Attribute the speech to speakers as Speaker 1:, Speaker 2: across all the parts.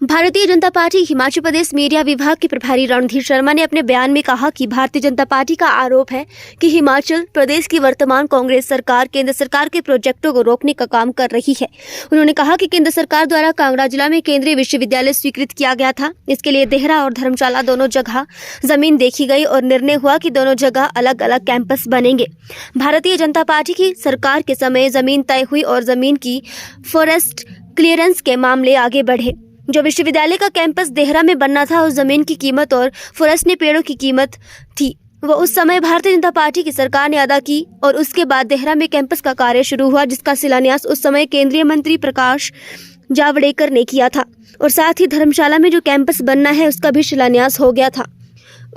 Speaker 1: Bharatiya Janata party Himachal Pradesh media विभाग के प्रभारी रणधीर शर्मा ने अपने बयान में कहा कि भारतीय जनता पार्टी का आरोप है कि हिमाचल प्रदेश की वर्तमान कांग्रेस सरकार केंद्र सरकार के प्रोजेक्टों को रोकने का काम कर रही है। उन्होंने कहा कि केंद्र सरकार द्वारा कांगड़ा जिला में केंद्रीय विश्वविद्यालय स्वीकृत किया गया था। इसके लिए देहरा और धर्मशाला दोनों जगह जमीन देखी गई और निर्णय हुआ कि दोनों जगह अलग अलग कैंपस बनेंगे। भारतीय जनता पार्टी की सरकार के समय जमीन तय हुई और जमीन की फॉरेस्ट क्लियरेंस के मामले आगे बढ़े। जो विश्वविद्यालय का कैंपस देहरा में बनना था, उस जमीन की कीमत और फॉरेस्ट ने पेड़ों की कीमत थी, वो उस समय भारतीय जनता पार्टी की सरकार ने अदा की और उसके बाद देहरा में कैंपस का कार्य शुरू हुआ, जिसका शिलान्यास उस समय केंद्रीय मंत्री प्रकाश जावड़ेकर ने किया था और साथ ही धर्मशाला में जो कैंपस बनना है उसका भी शिलान्यास हो गया था।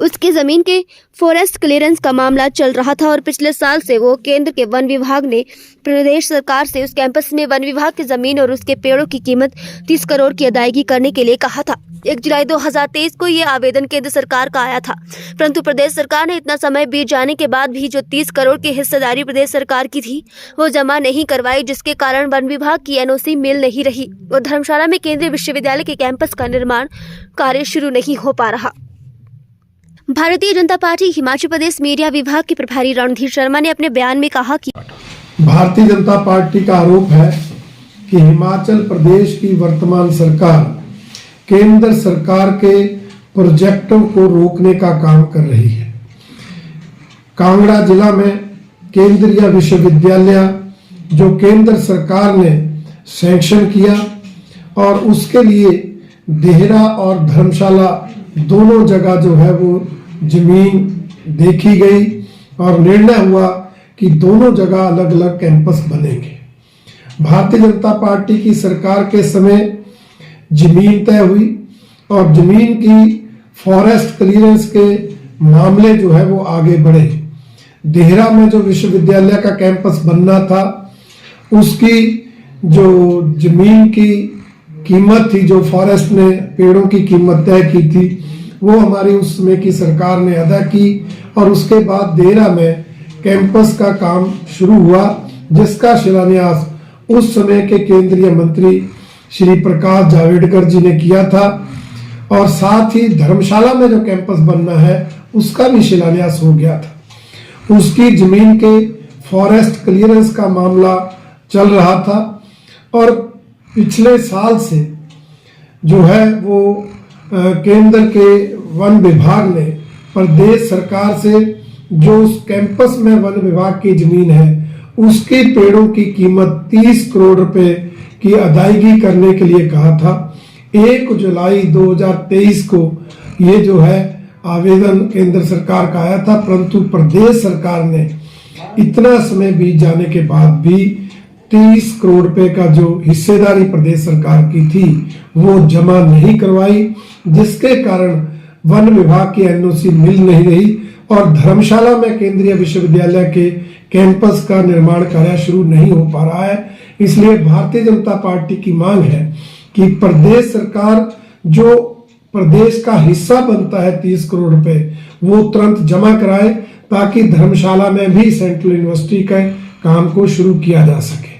Speaker 1: उसके जमीन के फॉरेस्ट क्लियरेंस का मामला चल रहा था और पिछले साल से वो केंद्र के वन विभाग ने प्रदेश सरकार से उस कैंपस में वन विभाग की जमीन और उसके पेड़ों की कीमत 30 करोड़ की अदायगी करने के लिए कहा था। 1 जुलाई 2023 को ये आवेदन केंद्र सरकार का आया था, परंतु प्रदेश सरकार ने इतना समय बीत जाने के बाद भी जो 30 करोड़ की हिस्सेदारी प्रदेश सरकार की थी वो जमा नहीं करवाई, जिसके कारण वन विभाग की एनओसी मिल नहीं रही और धर्मशाला में केंद्रीय विश्वविद्यालय के कैंपस का निर्माण कार्य शुरू नहीं हो पा रहा। भारतीय जनता पार्टी हिमाचल प्रदेश मीडिया विभाग के प्रभारी रणधीर शर्मा ने अपने बयान में कहा कि
Speaker 2: भारतीय जनता पार्टी का आरोप है कि हिमाचल प्रदेश की वर्तमान सरकार केंद्र सरकार के प्रोजेक्टों को रोकने का काम कर रही है। कांगड़ा जिला में केंद्रीय विश्वविद्यालय जो केंद्र सरकार ने सैंक्शन किया और उसके लिए देहरा और धर्मशाला दोनों जगह जो है वो जमीन देखी गई और निर्णय हुआ कि दोनों जगह अलग अलग कैंपस बनेंगे। भारतीय जनता पार्टी की सरकार के समय जमीन तय हुई और जमीन की फॉरेस्ट क्लियरेंस के मामले जो है वो आगे बढ़े। देहरा में जो विश्वविद्यालय का कैंपस बनना था उसकी जो जमीन की कीमत थी, जो फॉरेस्ट ने पेड़ों की कीमत तय की थी, वो हमारी उस समय की सरकार ने अदा की और उसके बाद देहरा में कैंपस का काम शुरू हुआ, जिसका शिलान्यास उस समय के केंद्रीय मंत्री श्री प्रकाश जावड़ेकर जी ने किया था और साथ ही धर्मशाला में जो कैंपस बनना है उसका भी शिलान्यास हो गया था। उसकी जमीन के फॉरेस्ट क्लियरेंस का मामला चल रहा था और पिछले साल से जो है वो केंद्र के वन विभाग ने प्रदेश सरकार से जो उस कैंपस में वन विभाग की जमीन है उसके पेड़ों की कीमत 30 करोड़ रुपए की अदायगी करने के लिए कहा था। 1 जुलाई 2023 को ये जो है आवेदन केंद्र सरकार का आया था, परंतु प्रदेश सरकार ने इतना समय बीत जाने के बाद भी 30 करोड़ रुपए का जो हिस्सेदारी प्रदेश सरकार की थी वो जमा नहीं करवाई, जिसके कारण वन विभाग की एनओसी मिल नहीं रही और धर्मशाला में केंद्रीय विश्वविद्यालय के कैंपस का निर्माण कार्य शुरू नहीं हो पा रहा है। इसलिए भारतीय जनता पार्टी की मांग है कि प्रदेश सरकार जो प्रदेश का हिस्सा बनता है 30 करोड़ रुपए वो तुरंत जमा कराए ताकि धर्मशाला में भी सेंट्रल यूनिवर्सिटी के काम को शुरू किया जा सके।